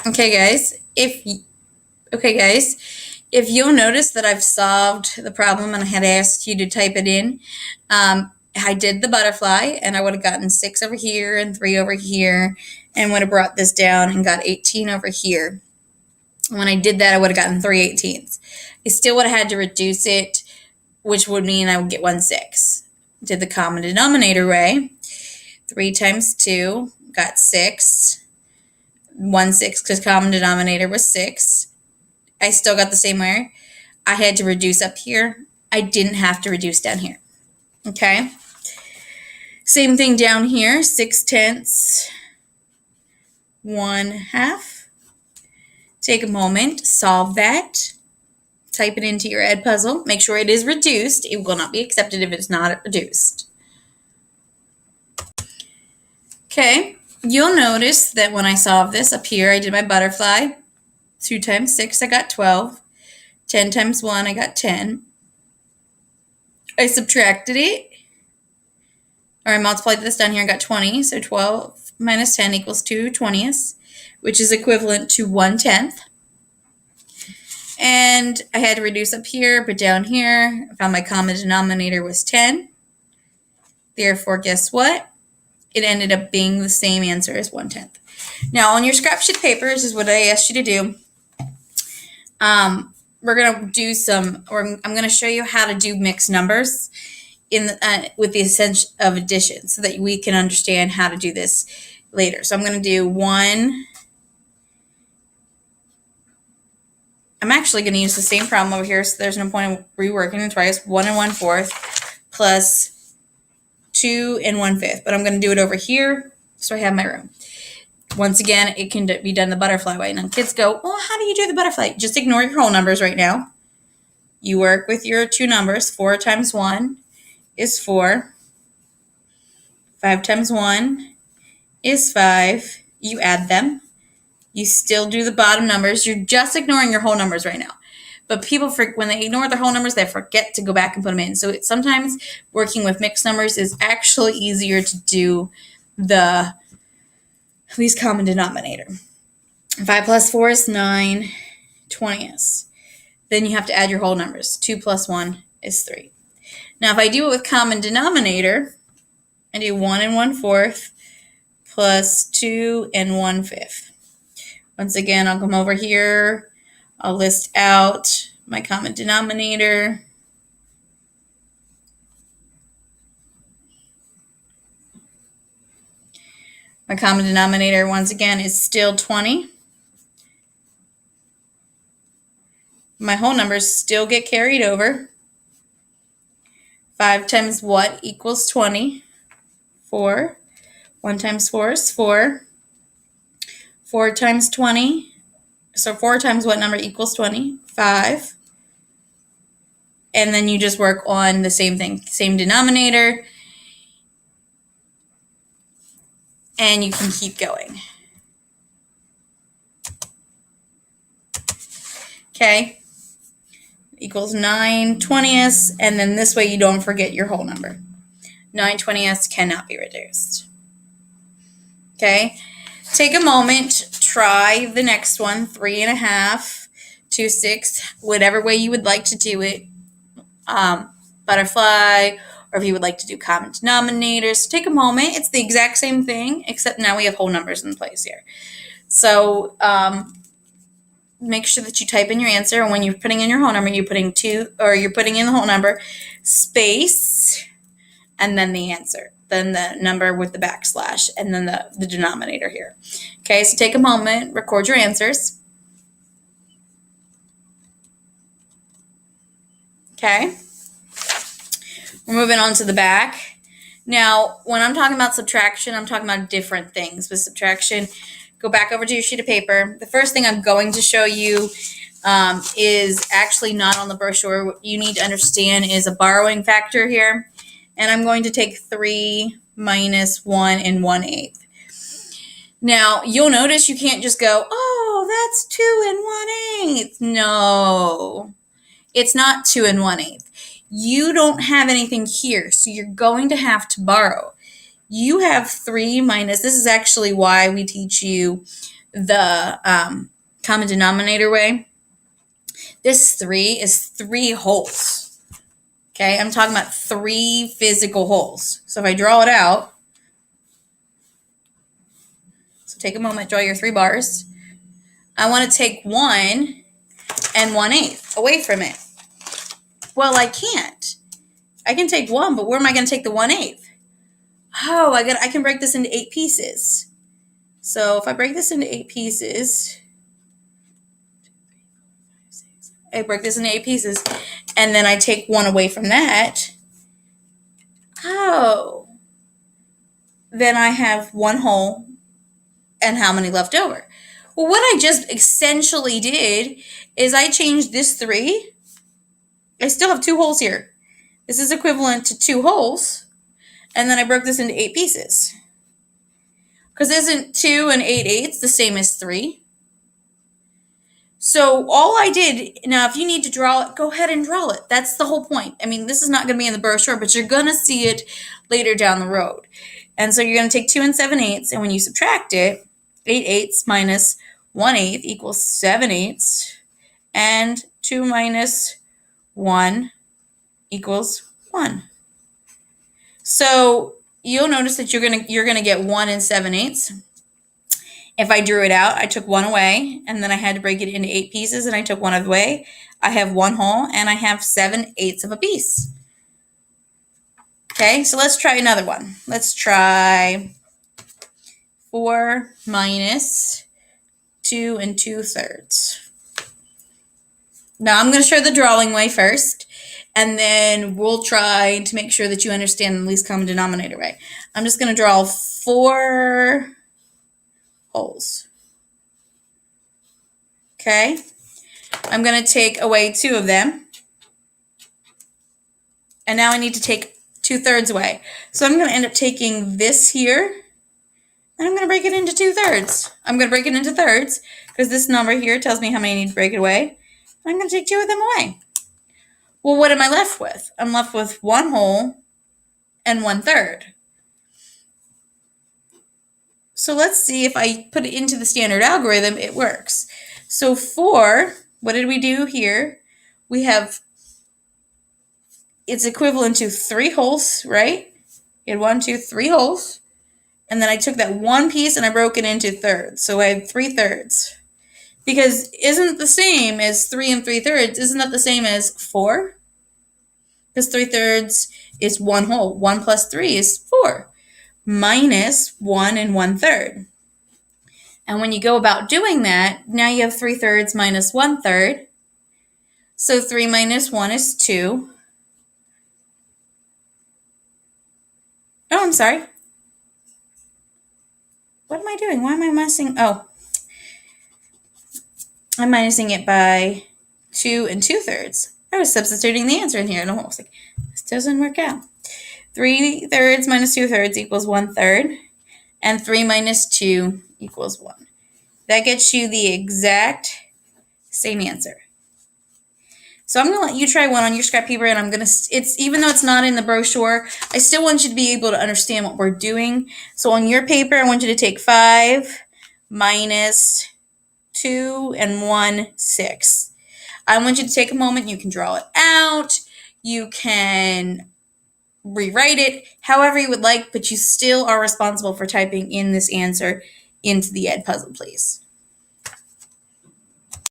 Okay, guys, if you'll notice that I've solved the problem and I had asked you to type it in, I did the butterfly and I would have gotten 6 over here and 3 over here and would have brought this down and got 18 over here. When I did that, I would have gotten 3/18. I still would have had to reduce it, which would mean I would get 1/6. Did the common denominator way. 3 times 2 got 6. 1/6 because common denominator was 6. I still got the same way. I had to reduce up here. I didn't have to reduce down here. Okay. Same thing down here. 6/10, 1/2. Take a moment, solve that. Type it into your Ed puzzle. Make sure it is reduced. It will not be accepted if it's not reduced. Okay. You'll notice that when I solve this up here, I did my butterfly. 2 times 6, I got 12. 10 times 1, I got 10. I subtracted it, or I multiplied this down here and got 20. So 12 minus 10 equals 2/20, which is equivalent to 1/10. And I had to reduce up here, but down here, I found my common denominator was 10. Therefore, guess what? It ended up being the same answer as 1/10. Now, on your scrap sheet papers is what I asked you to do. We're going to do I'm going to show you how to do mixed numbers with the essence of addition so that we can understand how to do this later. So I'm going to do 1. I'm actually going to use the same problem over here, so there's no point in reworking it twice. 1 1/4 plus 2 1/5. But I'm going to do it over here so I have my room. Once again, it can be done the butterfly way. Now, kids go, well, how do you do the butterfly? Just ignore your whole numbers right now. You work with your 2 numbers. 4 times 1 is 4. 5 times 1 is 5. You add them. You still do the bottom numbers. You're just ignoring your whole numbers right now. But people, when they ignore their whole numbers, they forget to go back and put them in. So sometimes working with mixed numbers is actually easier to do the least common denominator. 5 plus 4 is 9/20. Then you have to add your whole numbers. 2 plus 1 is 3. Now, if I do it with common denominator, I do 1 1/4 plus 2 1/5. Once again, I'll come over here. I'll list out my common denominator. My common denominator, once again, is still 20. My whole numbers still get carried over. 5 times what equals 20? 4. 1 times 4 is 4. 4 times 20. So 4 times what number equals 20? 5. And then you just work on the same thing, same denominator. And you can keep going. Okay. Equals 9/20, and then this way you don't forget your whole number. 9/20 cannot be reduced. Okay. Take a moment, try the next one, 3 1/2, 2 6, whatever way you would like to do it. Butterfly, or if you would like to do common denominators. Take a moment. It's the exact same thing, except now we have whole numbers in place here. So make sure that you type in your answer, and when you're putting in your whole number, you're putting in the whole number, space, and then the answer. Then the number with the backslash, and then the denominator here. Okay, so take a moment, record your answers. Okay. We're moving on to the back. Now, when I'm talking about subtraction, I'm talking about different things. With subtraction, go back over to your sheet of paper. The first thing I'm going to show you is actually not on the brochure. What you need to understand is a borrowing factor here. And I'm going to take 3 minus 1 1/8. Now, you'll notice you can't just go, oh, that's 2 1/8. No, it's not 2 1/8. You don't have anything here, so you're going to have to borrow. You have 3 minus, this is actually why we teach you the common denominator way, this 3 is 3 holes. Okay, I'm talking about 3 physical holes. So if I draw it out, so take a moment, draw your 3 bars. I want to take 1 and 1/8 away from it. Well, I can't. I can take 1, but where am I going to take the 1/8? Oh, I can break this into 8 pieces. So if I break this into 8 pieces, I break this into 8 pieces, and then I take 1 away from that. Oh, then I have 1 hole, and how many left over? Well, what I just essentially did is I changed this 3. I still have 2 holes here. This is equivalent to 2 holes, and then I broke this into 8 pieces. Because isn't 2 and 8/8 the same as 3? So all I did, now if you need to draw it, go ahead and draw it. That's the whole point. I mean, this is not going to be in the brochure, but you're going to see it later down the road. And so you're going to take 2 and 7/8, and when you subtract it, 8/8 minus 1/8 equals 7/8, and 2 minus 1 equals 1. So you'll notice that you're gonna get 1 and 7/8. If I drew it out, I took 1 away, and then I had to break it into 8 pieces, and I took 1 away. I have 1 whole, and I have 7/8 of a piece. Okay, so let's try another one. Let's try 4 minus 2 and 2/3. Now I'm going to show the drawing way first, and then we'll try to make sure that you understand the least common denominator way. I'm just going to draw 4 holes. Okay, I'm going to take away 2 of them, and now I need to take 2/3 away. So I'm going to end up taking this here, and I'm going to break it into 2/3. I'm going to break it into thirds because this number here tells me how many I need to break it away. I'm going to take 2 of them away. Well, what am I left with? I'm left with 1 whole and 1/3. So let's see if I put it into the standard algorithm, it works. So 4, what did we do here? We have, it's equivalent to 3 holes, right? You had 1, 2, 3 holes. And then I took that 1 piece and I broke it into thirds. So I had 3/3. Because isn't the same as 3 and 3/3, isn't that the same as 4? Because 3/3 is 1 whole. 1 plus 3 is 4. Minus 1 and 1/3. And when you go about doing that, now you have 3/3 minus 1/3. So 3 minus 1 is 2. Oh, I'm sorry. What am I doing? Why am I minusing? Oh, I'm minusing it by 2 and 2/3. I was substituting the answer in here, and I was like, this doesn't work out. 3/3 minus 2/3 equals 1/3, and 3 minus 2 equals 1. That gets you the exact same answer. So I'm going to let you try one on your scrap paper, and it's even though it's not in the brochure, I still want you to be able to understand what we're doing. So on your paper, I want you to take 5 minus 2 and 1, 6. I want you to take a moment. You can draw it out. You can rewrite it however you would like, but you still are responsible for typing in this answer into the Edpuzzle, please.